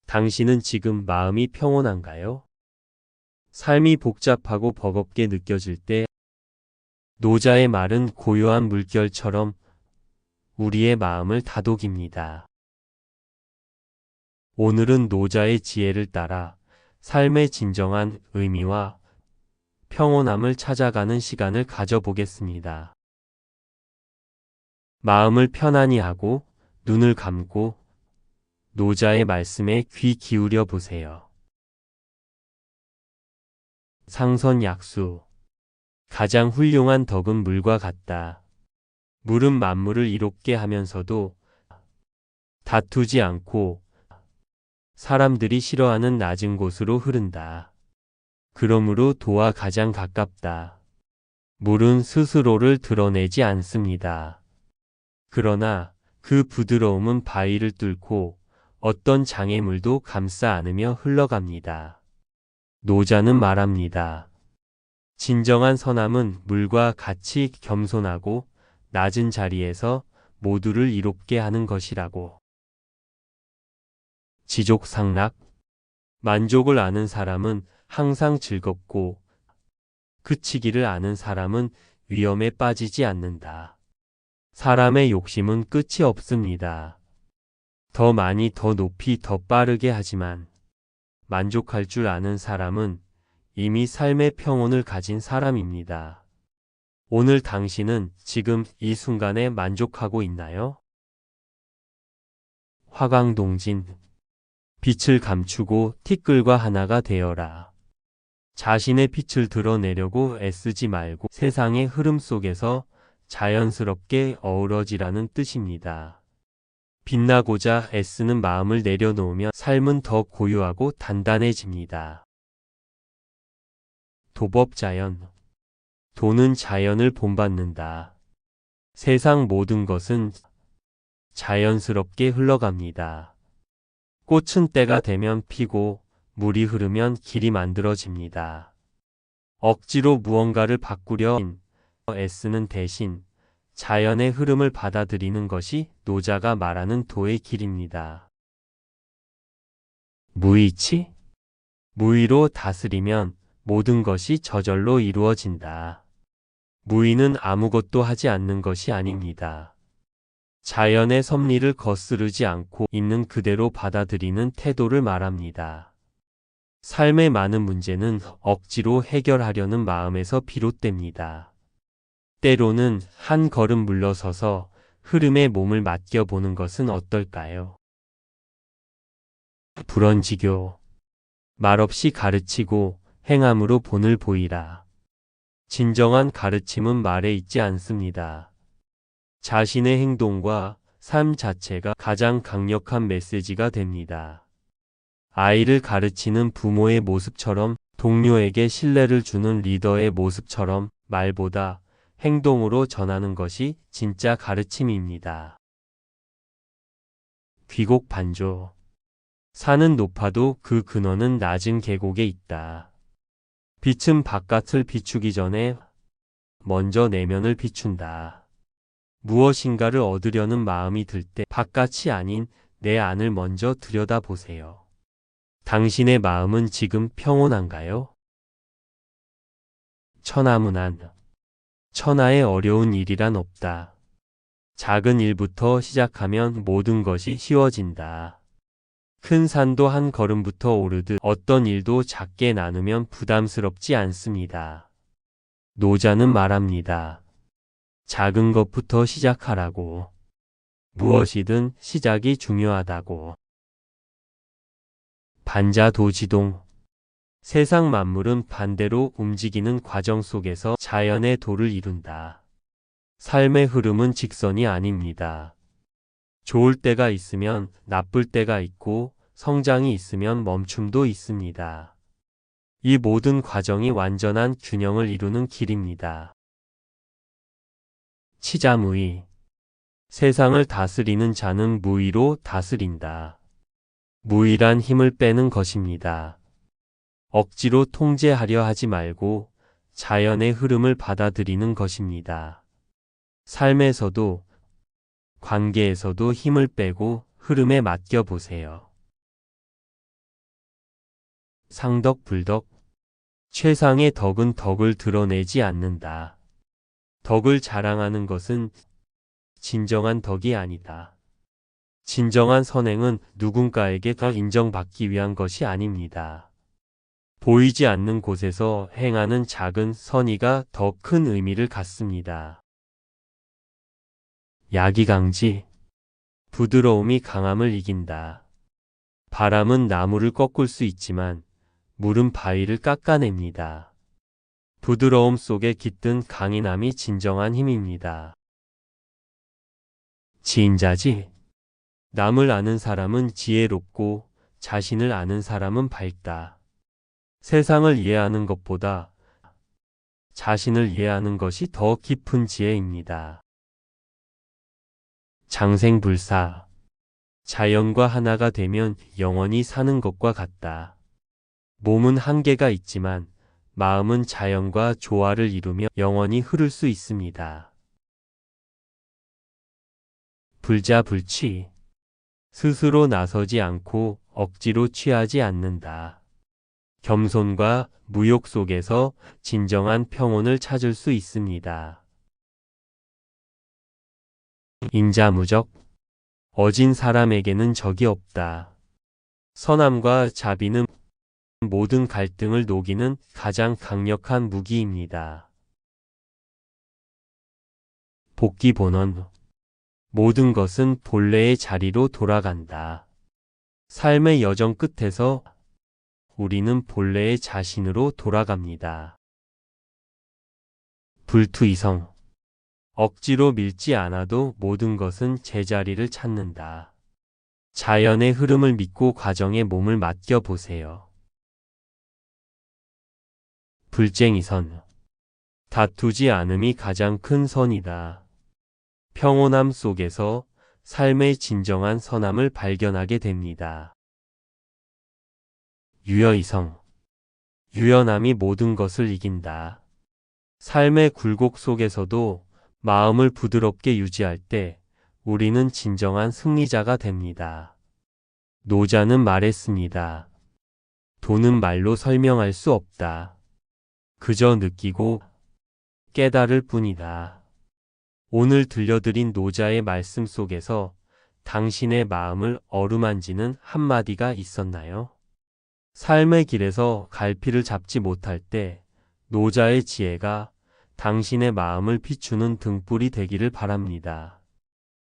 당신은 지금 마음이 평온한가요? 삶이 복잡하고 버겁게 느껴질 때 노자의 말은 고요한 물결처럼 우리의 마음을 다독입니다. 오늘은 노자의 지혜를 따라 삶의 진정한 의미와 평온함을 찾아가는 시간을 가져보겠습니다. 마음을 편안히 하고 눈을 감고 노자의 말씀에 귀 기울여 보세요. 상선약수. 가장 훌륭한 덕은 물과 같다. 물은 만물을 이롭게 하면서도 다투지 않고 사람들이 싫어하는 낮은 곳으로 흐른다. 그러므로 도와 가장 가깝다. 물은 스스로를 드러내지 않습니다. 그러나 그 부드러움은 바위를 뚫고 어떤 장애물도 감싸 안으며 흘러갑니다. 노자는 말합니다. 진정한 선함은 물과 같이 겸손하고 낮은 자리에서 모두를 이롭게 하는 것이라고. 지족상락. 만족을 아는 사람은 항상 즐겁고 그치기를 아는 사람은 위험에 빠지지 않는다. 사람의 욕심은 끝이 없습니다. 더 많이, 더 높이, 더 빠르게 하지만 만족할 줄 아는 사람은 이미 삶의 평온을 가진 사람입니다. 오늘 당신은 지금 이 순간에 만족하고 있나요? 화강동진. 빛을 감추고 티끌과 하나가 되어라. 자신의 빛을 드러내려고 애쓰지 말고 세상의 흐름 속에서 자연스럽게 어우러지라는 뜻입니다. 빛나고자 애쓰는 마음을 내려놓으면 삶은 더 고요하고 단단해집니다. 도법자연. 도는 자연을 본받는다. 세상 모든 것은 자연스럽게 흘러갑니다. 꽃은 때가 되면 피고 물이 흐르면 길이 만들어집니다. 억지로 무언가를 바꾸려 애쓰는 대신 자연의 흐름을 받아들이는 것이 노자가 말하는 도의 길입니다. 무의치? 무의로 다스리면 모든 것이 저절로 이루어진다. 무의는 아무것도 하지 않는 것이 아닙니다. 자연의 섭리를 거스르지 않고 있는 그대로 받아들이는 태도를 말합니다. 삶의 많은 문제는 억지로 해결하려는 마음에서 비롯됩니다. 때로는 한 걸음 물러서서 흐름에 몸을 맡겨보는 것은 어떨까요? 불언지교. 말없이 가르치고 행함으로 본을 보이라. 진정한 가르침은 말에 있지 않습니다. 자신의 행동과 삶 자체가 가장 강력한 메시지가 됩니다. 아이를 가르치는 부모의 모습처럼, 동료에게 신뢰를 주는 리더의 모습처럼 말보다 행동으로 전하는 것이 진짜 가르침입니다. 귀곡반조. 산은 높아도 그 근원은 낮은 계곡에 있다. 빛은 바깥을 비추기 전에 먼저 내면을 비춘다. 무엇인가를 얻으려는 마음이 들 때 바깥이 아닌 내 안을 먼저 들여다보세요. 당신의 마음은 지금 평온한가요? 천하문안. 천하에 어려운 일이란 없다. 작은 일부터 시작하면 모든 것이 쉬워진다. 큰 산도 한 걸음부터 오르듯 어떤 일도 작게 나누면 부담스럽지 않습니다. 노자는 말합니다. 작은 것부터 시작하라고. 무엇이든 시작이 중요하다고. 반자도지동. 세상 만물은 반대로 움직이는 과정 속에서 자연의 도를 이룬다. 삶의 흐름은 직선이 아닙니다. 좋을 때가 있으면 나쁠 때가 있고 성장이 있으면 멈춤도 있습니다. 이 모든 과정이 완전한 균형을 이루는 길입니다. 치자무의. 세상을 다스리는 자는 무의로 다스린다. 무의란 힘을 빼는 것입니다. 억지로 통제하려 하지 말고 자연의 흐름을 받아들이는 것입니다. 삶에서도 관계에서도 힘을 빼고 흐름에 맡겨보세요. 상덕불덕. 최상의 덕은 덕을 드러내지 않는다. 덕을 자랑하는 것은 진정한 덕이 아니다. 진정한 선행은 누군가에게 더 인정받기 위한 것이 아닙니다. 보이지 않는 곳에서 행하는 작은 선의가 더 큰 의미를 갖습니다. 야기강지. 부드러움이 강함을 이긴다. 바람은 나무를 꺾을 수 있지만 물은 바위를 깎아냅니다. 부드러움 속에 깃든 강인함이 진정한 힘입니다. 지인자지. 남을 아는 사람은 지혜롭고 자신을 아는 사람은 밝다. 세상을 이해하는 것보다 자신을 이해하는 것이 더 깊은 지혜입니다. 장생불사. 자연과 하나가 되면 영원히 사는 것과 같다. 몸은 한계가 있지만 마음은 자연과 조화를 이루며 영원히 흐를 수 있습니다. 불자불취. 스스로 나서지 않고 억지로 취하지 않는다. 겸손과 무욕 속에서 진정한 평온을 찾을 수 있습니다. 인자무적. 어진 사람에게는 적이 없다. 선함과 자비는 모든 갈등을 녹이는 가장 강력한 무기입니다. 복귀본원. 모든 것은 본래의 자리로 돌아간다. 삶의 여정 끝에서 우리는 본래의 자신으로 돌아갑니다. 불투이성. 억지로 밀지 않아도 모든 것은 제자리를 찾는다. 자연의 흐름을 믿고 과정에 몸을 맡겨보세요. 불쟁이선. 다투지 않음이 가장 큰 선이다. 평온함 속에서 삶의 진정한 선함을 발견하게 됩니다. 유여이성. 유연함이 모든 것을 이긴다. 삶의 굴곡 속에서도 마음을 부드럽게 유지할 때 우리는 진정한 승리자가 됩니다. 노자는 말했습니다. 돈은 말로 설명할 수 없다. 그저 느끼고 깨달을 뿐이다. 오늘 들려드린 노자의 말씀 속에서 당신의 마음을 어루만지는 한마디가 있었나요? 삶의 길에서 갈피를 잡지 못할 때 노자의 지혜가 당신의 마음을 비추는 등불이 되기를 바랍니다.